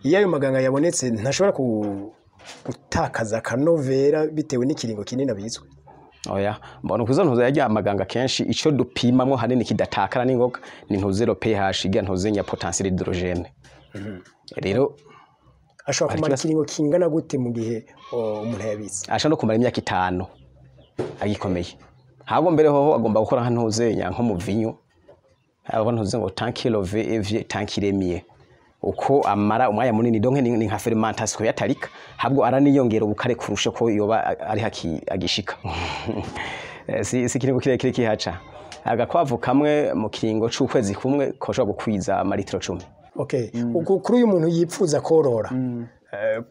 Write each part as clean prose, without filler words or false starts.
iyo ayo maganga yabonetse ntashobora gutakaza akanovera bitewe n'ikiringo kinini abizwe. Oya mbona kuzo ntuze yajya amaganga kenshi ico dupimamwo hanini kidatakara n'ingoga ni ntuzero pH iga ntuzenya potentiel hydrogene. Rero ashobora kumara ikiringo kingana gute mu gihe umuntu yabitse? Ashobora no kumara imyaka 5 agikomeye. Habo mbere hoho agomba gukora ntuzenya nko mu vinyo. Abo ntuze ngo tankilo VEV tankiremiye. Uko amara umwanya munini donke ni nka fermentation yatarika habwo araniyongera ubukare kurusha ko yoba ari haki agishika. Si kiringo kirekire kihaca. Agakwavu kamwe mu kiringo c'ukwezi kumwe koshobora gukwiza amaritiro 10. Okay. Kuri uyu muntu yipfuza korora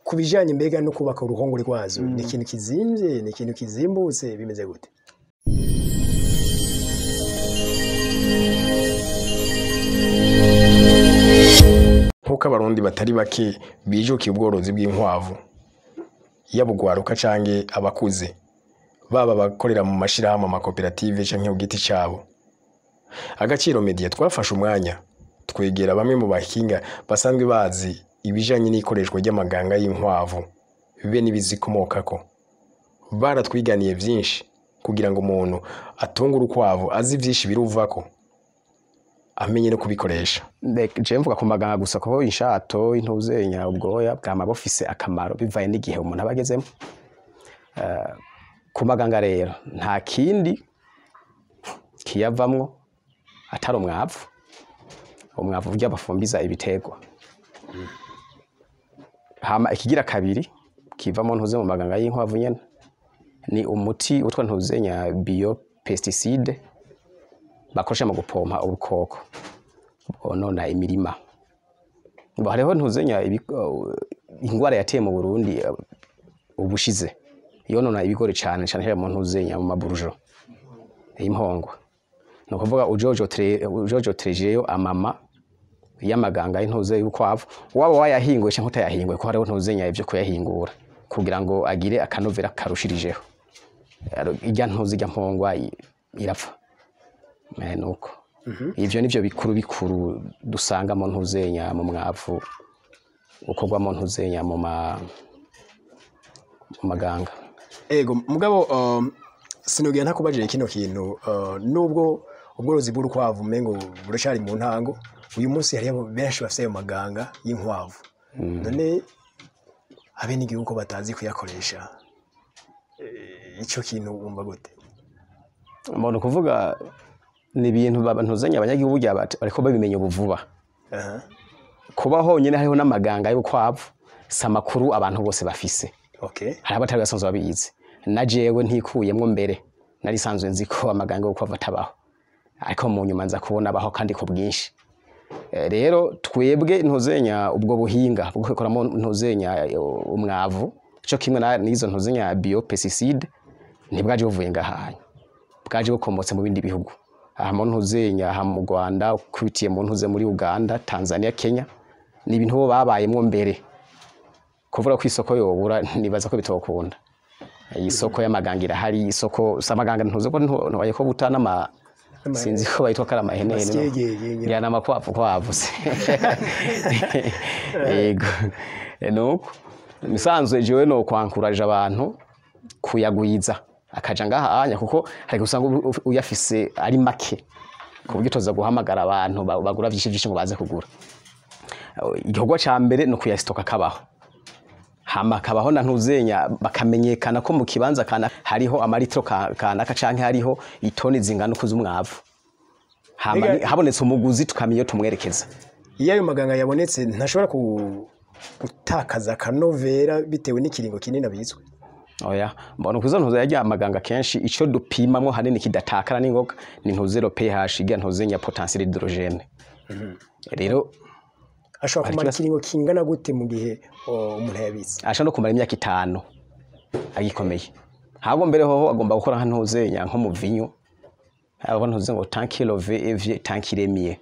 kubijanye mbega no kubaka uruhongore rwazo ni ikintu kizimvye ni ikintu kizimbutse bimeze gute? Nkuko Abarundi batari bake bijukiye ubworozi bw'inkwavu yabugwaruka canke abakuze baba bakorera mu mashirahamwe amakoperative canke ugiti cabo. Agaciro media twafashe umwanya twegera bamwe mu bahinga basanzwe bazi ibijanye n'ikoreshwa ry'amaganga y'inkwavu bibe nibizikomokako. Baratwiganiye byinshi kugira ngo umuntu atunga urukwavu azi byinshi biruvako amenye no kubikoresha. Je mvuga ku maganga gusa ko inshato intuzenya ubwoya bwama bufise akamaro bivaye n'igihe umuntu abagezemo. Ku maganga rero nta kindi kiyavamwo atari umwavu. Umwavu burya bafumbiza ibitegwa. Hama ikigira kabiri kivamo ntuze mu maganga y'inkwavu nyene ni umuti utwa ntuzenya biopesticide bakoresha mu gupompa ubukoko bonona imirima. Hariho ntuzenya ingwara yateye mu Burundi ubushize yonona ibigori cyane cyane mu ntuzenya mu maburujo impongwa. No kuvuga ujojo trejeyo amama y'amaganga y'intuze y'ukwavu waba wayahingwe cyangwa utayahingwe ko hariho ntuzenya ivyo kuyahingura kugira ngo agire akanovera karushirijeho. Ijya ntuzi ijya mpongwa irapfa. Nuko ivyo nivyo bikuru dusanga mu ntuzenya mu mwavu ukorwa mu ntuzenya mu maganga. Ego mugabo sinogiye ntakubaje kino kintu nubwo ubworozi bw'urukwavu mengo burashari mu ntango uyu munsi hari benshi bafite ayo maganga y'inkwavu. None habe n'igihugu ko batazi kuyakoresha ico kintu umva gute? Mbona kuvuga ni ibintu ntuzenya abanyagihugu bariko babimenye ubuvuba. Kuba honyene hariho n'amaganga y'ukwavu samakuru abantu bose bafise. Okay. Hari abatari basanzwe babizi. Na jewe ntikuyemwo mbere nari sanzwe nzi ko amaganga y'ukwavu atabaho. Ariko mu nyuma nza kubona abaho kandi ko bwinshi. Rero twebwe ntuzenya ubwo buhinga bwo gukoramo ntuzenya umwavu cyo kimwe n'izo ntuzenya biopesticide ntibwaje buvuye ngahanya. Bwaje bukomotse mu bindi bihugu. Aha mu ntuzenya ha mu Rwanda kwitiye mu ntuze muri Uganda, Tanzania, Kenya ni ibintu bo babayemwo mbere. Kuvuga ko isoko yobura nibaza ko bitokunda. Isoko y'amaganga irahari, isoko samaganga ntuze ko ntobaye ko butana ama sinzi ko bayitwa karama henene ya namakwavu kwavuze. Ego nuko misanzwe jewe no kwankuraje abantu kuyagwiza akaja ngaha anya kuko hari gusanga uyafise ari make kuburyo toza guhamagara abantu bagura byinshi ngo baze kugura. Igikorwa ca mbere no kuyasitoka kabaho. Hama kabaho na ntuzenya bakamenyekana ko mu kibanza kana hariho amaritro kana canke hariho itoni zingana kuza umwavu. Hama habonetse umuguzi tukamiyo tumwerekeza. Iyo ayo maganga yabonetse ntashobora gutakaza akanovera bitewe n'ikiringo kinini abizwe. Oya mbona kuzo ntuze yajya amaganga kenshi ico dupimamwo hanini kidatakara n'ingoga ni ntuzero pH iga ntuzenya potentiel hydrogene. Rero ashobora kumara ikiringo kingana gute mu gihe umuntu yabitse? Ashobora no kumara imyaka 5 agikomeye. Habo mbere hoho agomba gukora ntuzenya nko mu vinyo. Abo ntuze ngo tankilo VEV tankiremiye.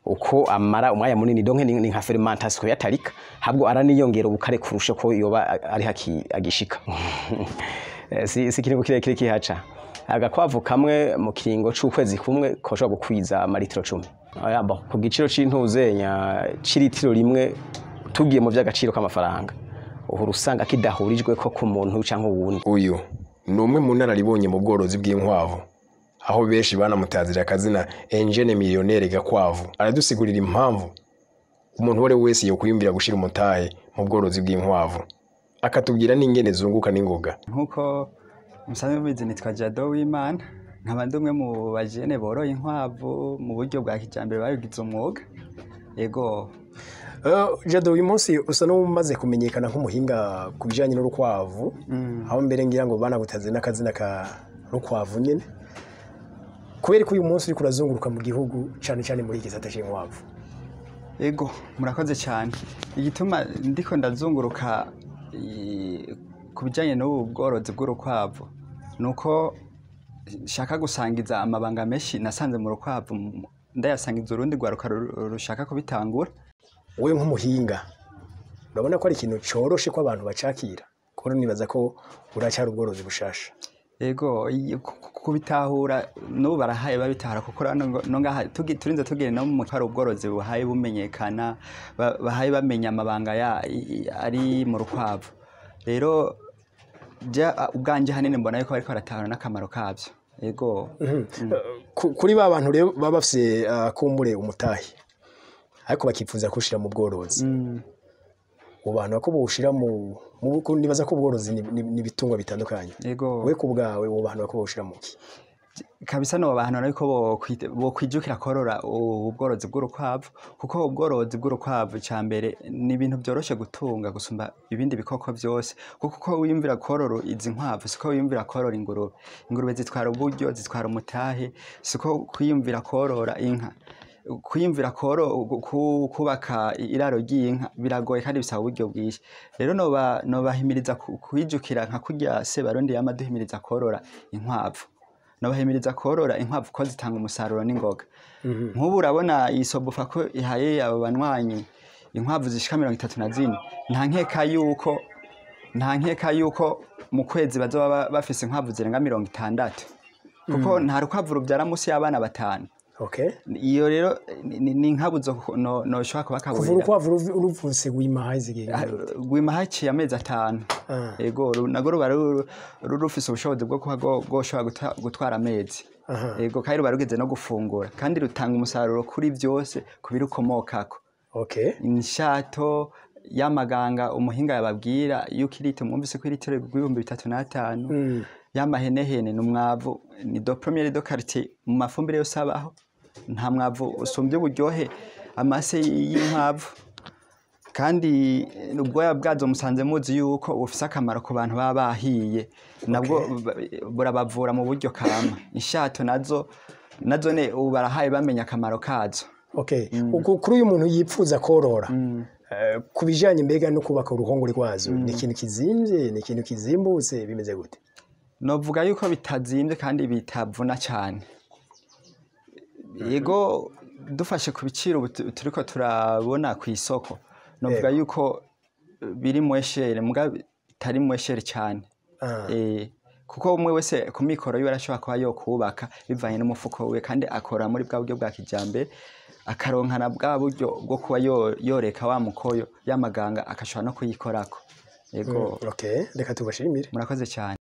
Uko amara umwanya munini donke ni nka fermentation yatarika habwo araniyongera ubukare kurusha ko yoba ari haki agishika. Si kiringo kirekire kihaca. Agakwavu kamwe mu kiringo c'ukwezi kumwe koshobora gukwiza amaritiro 10. Ayamba ku giciro c'intuzenya ciritiro rimwe tugiye mu by'agaciro k'amafaranga uhura usanga kidahurijwe ko ku muntu cyangwa uwundi. Uyu ni umwe mu nararibonye mu bworozi bw'inkwavu, aho benshi banamutazira akazina Engene Millionaire Gakwavu. Aradusigurira impamvu umuntu wari wese yokwiyumvira gushira umutahe mu bworozi bw'inkwavu, akatubwira n'ingene zunguka n'ingoga. Nkuko musanzwe mubizi nitwa Jado w'Imana, nkaba ndumwe mu bajene boroye inkwavu mu buryo bwa kijambere babigize umwuga. Yego Jado, uyu munsi usa n'umaze kumenyekana nk'umuhinga ku bijanye n'urukwavu, aho mbere ngira ngo banagutaze n'akazina ka Urukwavu nyene. Kubera ko uyu munsi uriko urazunguruka mu gihugu cyane cyane muri iki gisata cy'inkwavu. Yego murakoze cyane. Igituma ndiko ndazunguruka ku bijanye n'ubu bworozi bw'urukwavu nuko shaka gusangiza amabanga menshi nasanze mu rukwavu, ndayasangiza urundi rwaruka rushaka kubitangura. Wowe nk'umuhinga urabona ko ari ikintu coroshe ko abantu bacakira, kuko nibaza ko uracyari ubworozi bushasha. Yego kubitahura n'ubu barahaye babitahura, kuko no ngaha turinze tugire no mu karo ubworozi buhaye bumenyekana, bahaye bamenya amabanga ari mu rukwavu. Rero ubwanje hanini mbona yuko bariko baratahura n'akamaro kabyo. Yego kuri ba bantu rero baba bafise kumbure umutahe ariko bakifuza kushira mu bworozi, ubantu bako boshira mu nibaza ko ubworozi ni bitungwa bitandukanye. Yego we kubgawe ubantu bako boshira mu ki kabisa no abantu ariko bo kwijukira korora ubworozi bw'urukwavu, kuko ubworozi bw'urukwavu cyambere ni ibintu byoroshe gutunga gusumba ibindi bikoko byose, kuko wiyumvira korora izi nkwavu siko wiyumvira korora ingurube. Ingurube zitwara uburyo, zitwara umutahe, siko kwiyumvira korora inka. Kwiyumvira kubaka iraro ry'inka biragoye kandi bisaba uburyo bwinshi. Rero no bahimiriza kwijukira nka kurya se Barundi yamaduhimiriza korora inkwavu. No bahimiriza korora inkwavu ko zitanga umusaruro n'ingoga. Nk'ubu urabona isobufa ko ihaye abo banwanyi inkwavu zishika 34, nta nkeka yuko mu kwezi bazoba bafise inkwavu zirenga 60, kuko nta rukwavu rubyara musi y'abana 5. Okay. Iyo rero ni nkabuzo no shaka kubakaburira. Urukwavu uruvuse gwimahaye zigenge. Gwimahaye ci amezi 5. Yego nago rufise ubushobozi bwo kuba goshobora gutwara amezi. Yego kandi barugeze no gufungura kandi rutanga umusaruro kuri byose kubirukomokako. Okay. Inshato y'amaganga umuhinga yababwira yuko irite mwumvise ko irite 3500. Yamahenehene n'umwavu ni do première do quartier mu mafumbire yose abaho. Nta mwavu usumbye uburyohe amase y'inkwavu, kandi ubwoya bwazo musanze muzi yuko ufise akamaro ku bantu baba bahiye, nabwo burabavura mu buryo kama. Inshato nazo ne barahaye bamenya akamaro kazo. Okay. Kuri uyu muntu yipfuza korora kubijanye mbega no kubaka uruhongore rwazo, ni ikintu kizimvye, ni ikintu kizimbutse, bimeze gute? Novuga yuko bitazimbye kandi bitavuna cyane. Yego dufashe ku biciro turiko turabona ku isoko, novuga yuko biri mweshere muga tari mweshere cyane. Kuko umwe wese ku mikoro yiwe arashobora kuba yo kubaka bivanye n'umufuko we, kandi akora muri bwa buryo bwa kijambere, akaronkana bwa buryo bwo kuba yoreka wa mukoyo y'amaganga akashobora no kuyikorako. Yego okay, reka tubashimire. Murakoze cyane.